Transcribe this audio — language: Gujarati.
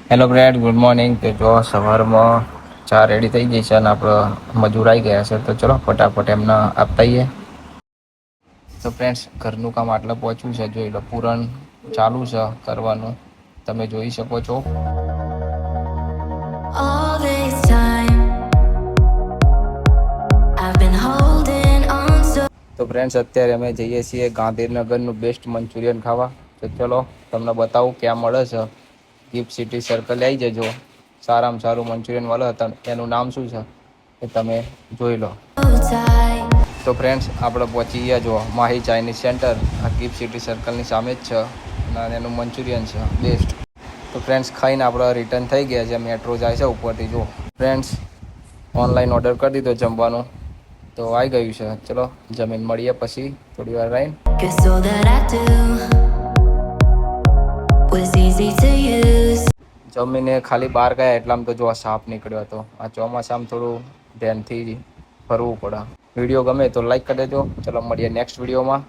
Hello bread, good morning. તો જો સવારમાં ચા રેડી થઈ ગઈ છે અને આપણે મજૂર આવી ગયા છે, તો ચલો ફટાફટ એમને આપતાઈએ. તો ફ્રેન્ડ્સ, ઘરનું કામ આટલે પહોંચ્યું છે, જોઈ લો. પૂરણ ચાલુ છે કરવાનું, તમે જોઈ શકો છો. તો ફ્રેન્ડ્સ, અત્યારે અમે જઈએ છીએ ગાંધીનગરનું બેસ્ટ મંચુરિયન ખાવા. તો ચલો તમને બતાવું ક્યાં મળે છે. ગિફ્ટ સિટી સર્કલ આવી જજો. સારામાં સારું મંચુરિયન મળે હતા. એનું નામ શું છે એ તમે જોઈ લો. તો ફ્રેન્ડ્સ, આપણે પહોંચી ગયા જો માહી ચાઇનીઝ સેન્ટર. આ ગિફ્ટ સિટી સર્કલની સામે જ છે અને એનું મંચુરિયન છે બેસ્ટ. તો ફ્રેન્ડ્સ, ખાઈને આપણે રિટર્ન થઈ ગયા છે. મેટ્રો જાય છે ઉપરથી. જો ફ્રેન્ડ્સ, ઓનલાઈન ઓર્ડર કરી દીધો જમવાનું, તો આવી ગયું છે. ચલો જમીન મળીએ પછી થોડી વાર રહીને. જમીને ખાલી બહાર ગયા એટલામાં તો જો સાપ નીકળ્યો હતો. આ ચોમાસામાં થોડું ધ્યાનથી ફરવું પડે. વિડીયો ગમે તો લાઈક કરી દેજો. ચલો મળીએ નેક્સ્ટ વિડીયોમાં.